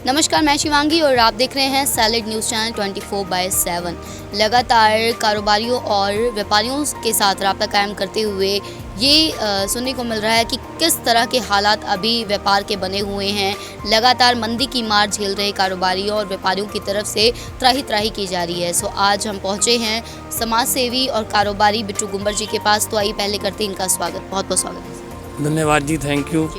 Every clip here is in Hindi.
नमस्कार, मैं शिवांगी और आप देख रहे हैं सैलिड न्यूज़ चैनल 24/7। लगातार कारोबारियों और व्यापारियों के साथ रब्ता कायम करते हुए ये सुनने को मिल रहा है कि किस तरह के हालात अभी व्यापार के बने हुए हैं। लगातार मंदी की मार झेल रहे कारोबारियों और व्यापारियों की तरफ से त्राही त्राही की जा रही है। सो आज हम पहुँचे हैं समाज सेवी और कारोबारी बिट्टू गुंबर जी के पास। तो आइए पहले करते हैं इनका स्वागत। बहुत बहुत स्वागत है। धन्यवाद जी, थैंक यू।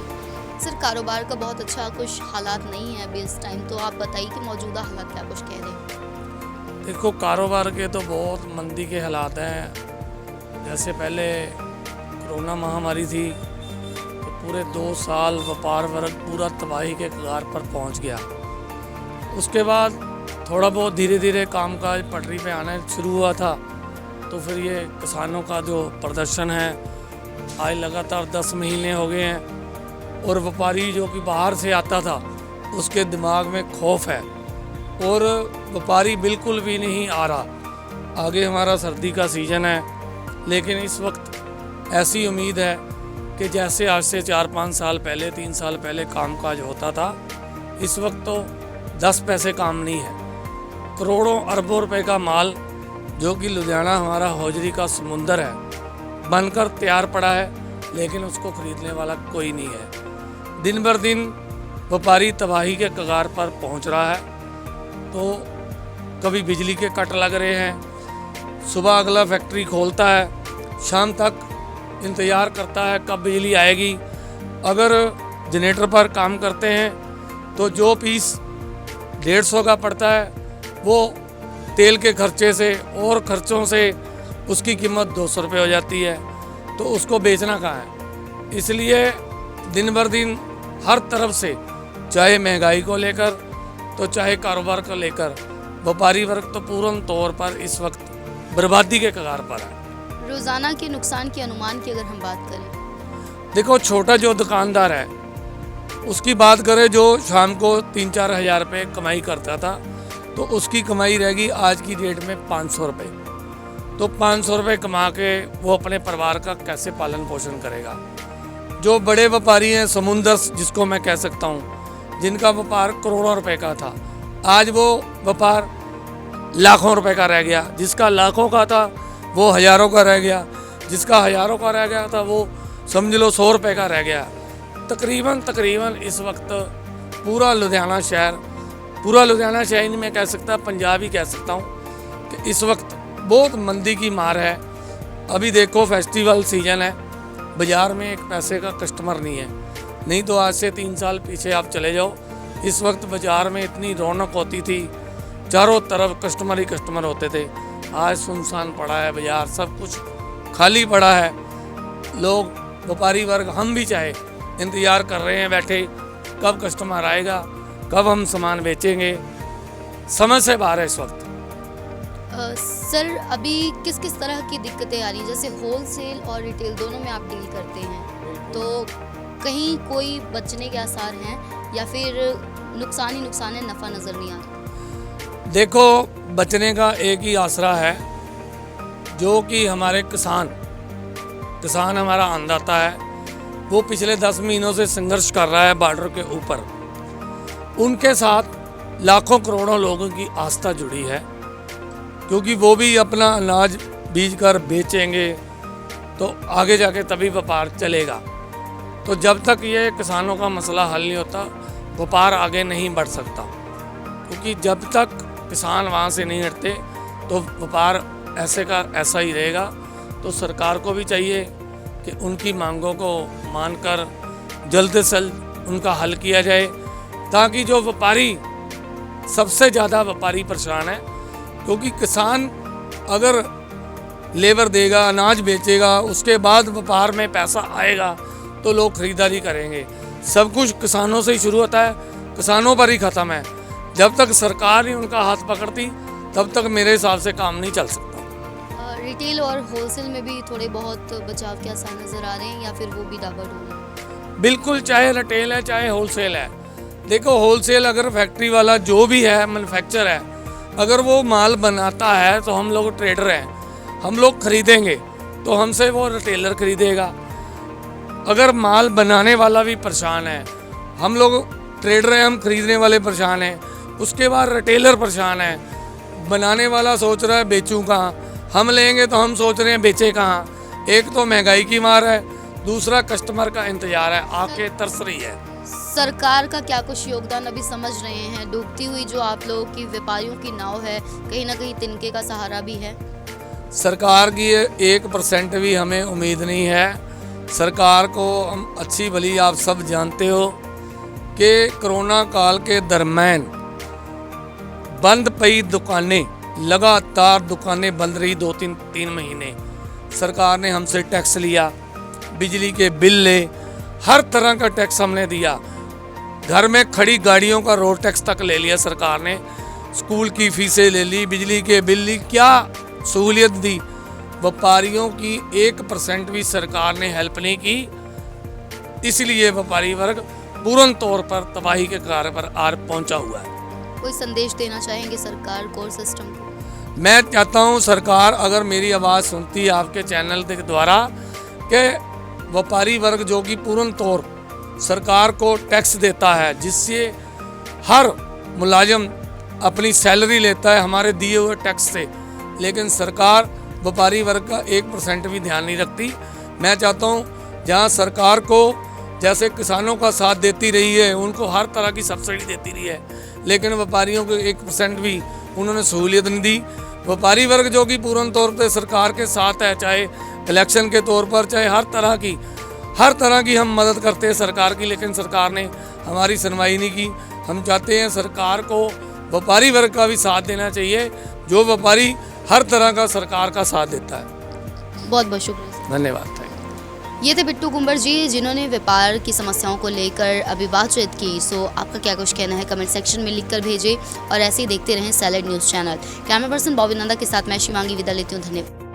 सर, कारोबार का बहुत अच्छा कुछ हालात नहीं है अभी इस टाइम, तो आप बताइए कि मौजूदा हालात क्या कुछ कह रहे हैं। देखो, कारोबार के तो बहुत मंदी के हालात हैं। जैसे पहले कोरोना महामारी थी तो पूरे 2 साल व्यापार वर्ग पूरा तबाही के कगार पर पहुंच गया। उसके बाद थोड़ा बहुत धीरे धीरे कामकाज पटरी पे आना शुरू हुआ था। तो फिर ये किसानों का जो प्रदर्शन है, आज लगातार 10 महीने हो गए हैं और व्यापारी जो कि बाहर से आता था उसके दिमाग में खौफ है और व्यापारी बिल्कुल भी नहीं आ रहा। आगे हमारा सर्दी का सीज़न है, लेकिन इस वक्त ऐसी उम्मीद है कि जैसे आज से 4-5 साल पहले, 3 साल पहले कामकाज होता था, इस वक्त तो 10 पैसे काम नहीं है। करोड़ों अरबों रुपए का माल जो कि लुधियाना हमारा हौजरी का समुंदर है बनकर तैयार पड़ा है, लेकिन उसको खरीदने वाला कोई नहीं है। दिन भर दिन व्यापारी तबाही के कगार पर पहुंच रहा है। तो कभी बिजली के कट लग रहे हैं, सुबह अगला फैक्ट्री खोलता है, शाम तक इंतज़ार करता है कब बिजली आएगी। अगर जनरेटर पर काम करते हैं तो जो पीस 150 का पड़ता है वो तेल के खर्चे से और खर्चों से उसकी कीमत 200 रुपये हो जाती है। तो उसको बेचना कहाँ है। इसलिए दिन भर दिन हर तरफ से, चाहे महंगाई को लेकर तो चाहे कारोबार को लेकर, व्यापारी वर्ग तो पूर्ण तौर पर इस वक्त बर्बादी के कगार पर है। रोज़ाना के नुकसान के अनुमान की अगर हम बात करें, देखो, छोटा जो दुकानदार है उसकी बात करें, जो शाम को 3-4 हज़ार रुपये कमाई करता था, तो उसकी कमाई रहेगी आज की डेट में 500 रुपये। तो 500 रुपये कमा के वो अपने परिवार का कैसे पालन पोषण करेगा। जो बड़े व्यापारी हैं, समुंदर जिसको मैं कह सकता हूँ, जिनका व्यापार करोड़ों रुपए का था, आज वो व्यापार लाखों रुपए का रह गया। जिसका लाखों का था वो हज़ारों का रह गया, जिसका हज़ारों का रह गया था वो समझ लो 100 रुपये का रह गया। तकरीबन इस वक्त पूरा लुधियाना शहर नहीं मैं कह सकता, पंजाब ही कह सकता हूँ कि इस वक्त बहुत मंदी की मार है। अभी देखो, फेस्टिवल सीजन है, बाज़ार में एक पैसे का कस्टमर नहीं है। नहीं तो आज से 3 साल पीछे आप चले जाओ, इस वक्त बाज़ार में इतनी रौनक होती थी, चारों तरफ कस्टमर ही कस्टमर होते थे। आज सुनसान पड़ा है बाज़ार, सब कुछ खाली पड़ा है। लोग, व्यापारी वर्ग, हम भी चाहे इंतज़ार कर रहे हैं बैठे, कब कस्टमर आएगा, कब हम सामान बेचेंगे। समझ से बाहर है इस वक्त। सर, अभी किस किस तरह की दिक्कतें आ रही हैं? जैसे होलसेल और रिटेल दोनों में आप डील करते हैं, तो कहीं कोई बचने के आसार हैं या फिर नुकसान ही नुकसान है, नफ़ा नज़र नहीं आ रहा? देखो, बचने का एक ही आसरा है, जो कि हमारे किसान हमारा अन्नदाता है। वो पिछले 10 महीनों से संघर्ष कर रहा है बॉर्डर के ऊपर। उनके साथ लाखों करोड़ों लोगों की आस्था जुड़ी है, क्योंकि वो भी अपना अनाज बीज कर बेचेंगे तो आगे जाके तभी व्यापार चलेगा। तो जब तक ये किसानों का मसला हल नहीं होता, व्यापार आगे नहीं बढ़ सकता। क्योंकि जब तक किसान वहाँ से नहीं हटते तो व्यापार ऐसे का ऐसा ही रहेगा। तो सरकार को भी चाहिए कि उनकी मांगों को मानकर जल्द से जल्द उनका हल किया जाए, ताकि जो व्यापारी, सबसे ज़्यादा व्यापारी परेशान है। क्योंकि किसान अगर लेबर देगा, अनाज बेचेगा, उसके बाद व्यापार में पैसा आएगा तो लोग खरीदारी करेंगे। सब कुछ किसानों से ही शुरू होता है, किसानों पर ही ख़त्म है। जब तक सरकार ही उनका हाथ पकड़ती, तब तक मेरे हिसाब से काम नहीं चल सकता। रिटेल और होलसेल में भी थोड़े बहुत बचाव के आसार नज़र आ रहे हैं या फिर वो भी डाबाडोल है? बिल्कुल, चाहे रिटेल है चाहे होलसेल है। देखो, होलसेल अगर फैक्ट्री वाला जो भी है, मैन्युफैक्चर है, अगर वो माल बनाता है तो हम लोग ट्रेडर हैं, हम लोग खरीदेंगे तो हमसे वो रिटेलर खरीदेगा। अगर माल बनाने वाला भी परेशान है, हम लोग ट्रेडर हैं, हम खरीदने वाले परेशान हैं। उसके बाद रिटेलर परेशान है, बनाने वाला सोच रहा है बेचूं कहाँ, हम लेंगे तो हम सोच रहे हैं बेचे कहाँ। एक तो महंगाई की मार है, दूसरा कस्टमर का इंतजार है, आके तरस रही है। सरकार का क्या कुछ योगदान अभी समझ रहे हैं? डूबती हुई जो आप लोगों की व्यापारियों की नाव है, कहीं ना कहीं तिनके का सहारा भी है। सरकार की 1% भी हमें उम्मीद नहीं है। सरकार को हम अच्छी भली आप सब जानते हो कि कोरोना काल के दरम्यान बंद पई दुकानें, लगातार दुकानें बंद रही 2-3 महीने। सरकार ने हमसे टैक्स लिया, बिजली के बिल ले, हर तरह का टैक्स हमने दिया। घर में खड़ी गाड़ियों का रोड टैक्स तक ले लिया सरकार ने, स्कूल की फीसें ले ली, बिजली के बिल ली, क्या सहूलियत दी। व्यापारियों की 1% भी सरकार ने हेल्प नहीं की, इसलिए व्यापारी वर्ग पूर्ण तौर पर तबाही के कगार पर आज पहुंचा हुआ है। कोई संदेश देना चाहेंगे सरकार को और सिस्टम को? मैं चाहता हूं सरकार अगर मेरी आवाज़ सुनती है आपके चैनल के द्वारा कि व्यापारी वर्ग जो कि पूर्ण तौर सरकार को टैक्स देता है, जिससे हर मुलाजिम अपनी सैलरी लेता है हमारे दिए हुए टैक्स से, लेकिन सरकार व्यापारी वर्ग का 1% भी ध्यान नहीं रखती। मैं चाहता हूँ जहाँ सरकार को जैसे किसानों का साथ देती रही है, उनको हर तरह की सब्सिडी देती रही है, लेकिन व्यापारियों को 1% भी उन्होंने सहूलियत नहीं दी। व्यापारी वर्ग जो कि पूर्ण तौर पर सरकार के साथ है, चाहे इलेक्शन के तौर पर, चाहे हर तरह की हम मदद करते हैं सरकार की, लेकिन सरकार ने हमारी सुनवाई नहीं की। हम चाहते हैं सरकार को व्यापारी वर्ग का भी साथ देना चाहिए, जो व्यापारी हर तरह का सरकार का साथ देता है। बहुत बहुत शुक्रिया, धन्यवाद। ये थे बिट्टू कुंबर जी, जिन्होंने व्यापार की समस्याओं को लेकर अभी बातचीत की। सो आपका क्या कुछ कहना है कमेंट सेक्शन में लिखकर भेजें और ऐसे ही देखते रहें salad news channel. Camera person Bobby Nanda के साथ मैं शिवांगी विदा लेती हूँ। धन्यवाद।